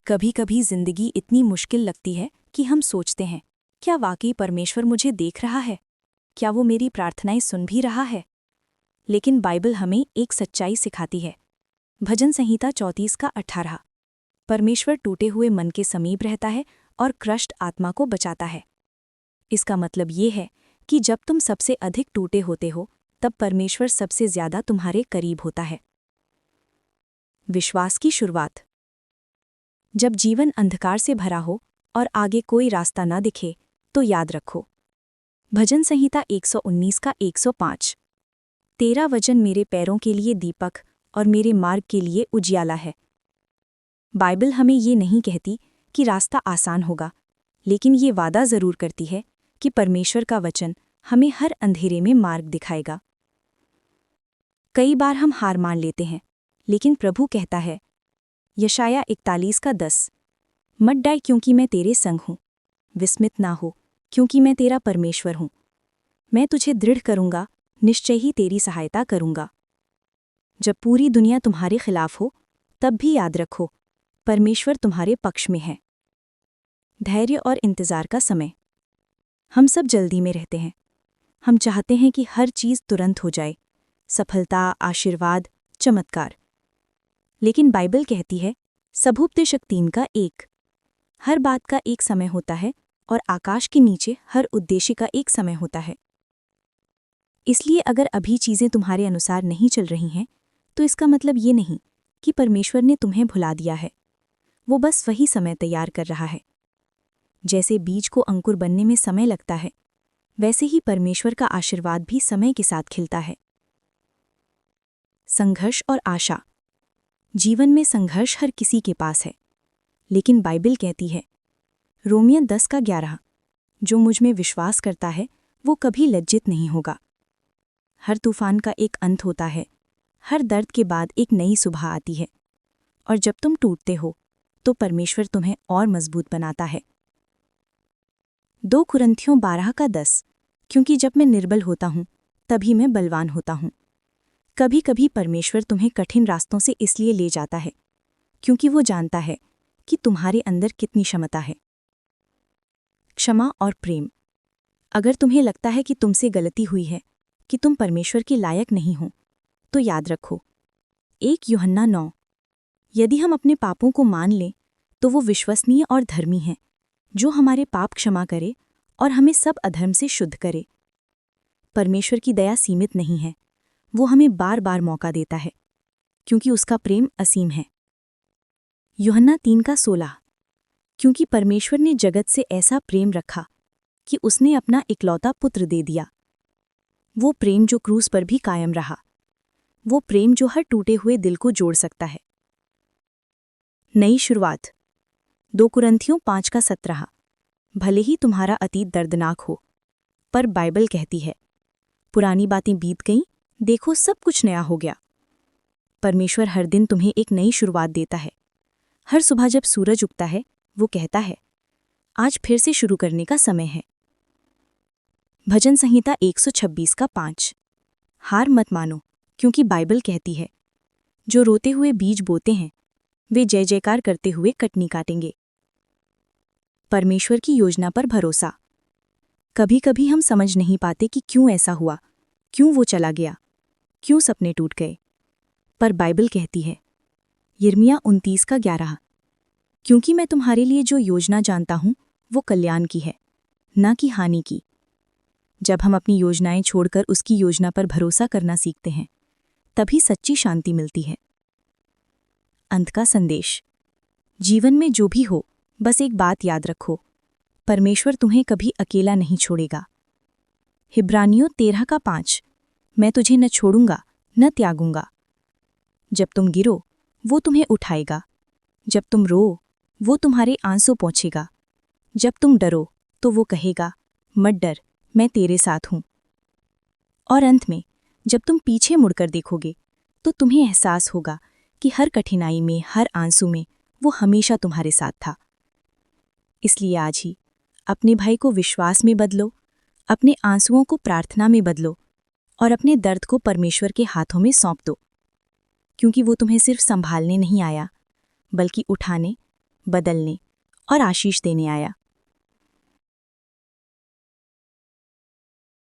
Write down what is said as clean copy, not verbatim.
कभी कभी जिंदगी इतनी मुश्किल लगती है कि हम सोचते हैं, क्या वाकई परमेश्वर मुझे देख रहा है? क्या वो मेरी प्रार्थनाएं सुन भी रहा है? लेकिन बाइबल हमें एक सच्चाई सिखाती है। भजन संहिता 34:18। परमेश्वर टूटे हुए मन के समीप रहता है और क्रष्ट आत्मा को बचाता है। इसका मतलब ये है कि जब तुम सबसे अधिक टूटे होते हो, तब परमेश्वर सबसे ज्यादा तुम्हारे करीब होता है। विश्वास की शुरुआत। जब जीवन अंधकार से भरा हो और आगे कोई रास्ता ना दिखे, तो याद रखो भजन संहिता 119:105। तेरा वचन मेरे पैरों के लिए दीपक और मेरे मार्ग के लिए उजियाला है। बाइबल हमें ये नहीं कहती कि रास्ता आसान होगा, लेकिन ये वादा जरूर करती है कि परमेश्वर का वचन हमें हर अंधेरे में मार्ग दिखाएगा। कई बार हम हार मान लेते हैं, लेकिन प्रभु कहता है, यशाया 41:10, मत डर क्योंकि मैं तेरे संग हूँ, विस्मित ना हो क्योंकि मैं तेरा परमेश्वर हूँ। मैं तुझे दृढ़ करूँगा, निश्चय ही तेरी सहायता करूँगा। जब पूरी दुनिया तुम्हारे खिलाफ हो, तब भी याद रखो, परमेश्वर तुम्हारे पक्ष में है। धैर्य और इंतजार का समय। हम सब जल्दी में रहते हैं। हम चाहते हैं कि हर चीज़ तुरंत हो जाए, सफलता, आशीर्वाद, चमत्कार। लेकिन बाइबल कहती है, सबूपदेशक 3:1, हर बात का एक समय होता है और आकाश के नीचे हर उद्देश्य का एक समय होता है। इसलिए अगर अभी चीज़ें तुम्हारे अनुसार नहीं चल रही हैं, तो इसका मतलब ये नहीं कि परमेश्वर ने तुम्हें भुला दिया है। वो बस वही समय तैयार कर रहा है। जैसे बीज को अंकुर बनने में समय लगता है, वैसे ही परमेश्वर का आशीर्वाद भी समय के साथ खिलता है। संघर्ष और आशा। जीवन में संघर्ष हर किसी के पास है, लेकिन बाइबल कहती है, रोमियो 10:11, जो मुझ में विश्वास करता है वो कभी लज्जित नहीं होगा। हर तूफान का एक अंत होता है, हर दर्द के बाद एक नई सुबह आती है, और जब तुम टूटते हो तो परमेश्वर तुम्हें और मजबूत बनाता है। 2 कुरिन्थियों 12:10, क्योंकि जब मैं निर्बल होता हूँ तभी मैं बलवान होता हूँ। कभी कभी परमेश्वर तुम्हें कठिन रास्तों से इसलिए ले जाता है क्योंकि वो जानता है कि तुम्हारे अंदर कितनी क्षमता है। क्षमा और प्रेम। अगर तुम्हें लगता है कि तुमसे गलती हुई है, कि तुम परमेश्वर के लायक नहीं हो, तो याद रखो 1 यूहन्ना 9, यदि हम अपने पापों को मान लें तो वो विश्वसनीय और धर्मी है, जो हमारे पाप क्षमा करे और हमें सब अधर्म से शुद्ध करे। परमेश्वर की दया सीमित नहीं है, वो हमें बार बार मौका देता है, क्योंकि उसका प्रेम असीम है। यूहन्ना 3:16, क्योंकि परमेश्वर ने जगत से ऐसा प्रेम रखा कि उसने अपना इकलौता पुत्र दे दिया। वो प्रेम जो क्रूस पर भी कायम रहा, वो प्रेम जो हर टूटे हुए दिल को जोड़ सकता है। नई शुरुआत। 2 कुरिन्थियों 5:17, भले ही तुम्हारा अतीत दर्दनाक हो, पर बाइबल कहती है, पुरानी बातें बीत गईं, देखो सब कुछ नया हो गया। परमेश्वर हर दिन तुम्हें एक नई शुरुआत देता है। हर सुबह जब सूरज उगता है, वो कहता है, आज फिर से शुरू करने का समय है। भजन संहिता 126:5, हार मत मानो, क्योंकि बाइबल कहती है, जो रोते हुए बीज बोते हैं वे जय जयकार करते हुए कटनी काटेंगे। परमेश्वर की योजना पर भरोसा। कभी कभी हम समझ नहीं पाते कि क्यों ऐसा हुआ, क्यों वो चला गया, क्यों सपने टूट गए। पर बाइबल कहती है, यिर्मयाह 29:11, क्योंकि मैं तुम्हारे लिए जो योजना जानता हूं वो कल्याण की है, ना कि हानि की। जब हम अपनी योजनाएं छोड़कर उसकी योजना पर भरोसा करना सीखते हैं, तभी सच्ची शांति मिलती है। अंत का संदेश। जीवन में जो भी हो, बस एक बात याद रखो, परमेश्वर तुम्हें कभी अकेला नहीं छोड़ेगा। हिब्रानियों 13:5, मैं तुझे न छोड़ूंगा न त्यागूंगा। जब तुम गिरो वो तुम्हें उठाएगा, जब तुम रो वो तुम्हारे आंसू पोंछेगा, जब तुम डरो तो वो कहेगा, मत डर, मैं तेरे साथ हूं। और अंत में जब तुम पीछे मुड़कर देखोगे तो तुम्हें एहसास होगा कि हर कठिनाई में, हर आंसू में वो हमेशा तुम्हारे साथ था। इसलिए आज ही अपने भाई को विश्वास में बदलो, अपने आंसुओं को प्रार्थना में बदलो और अपने दर्द को परमेश्वर के हाथों में सौंप दो, क्योंकि वो तुम्हें सिर्फ संभालने नहीं आया, बल्कि उठाने, बदलने और आशीष देने आया।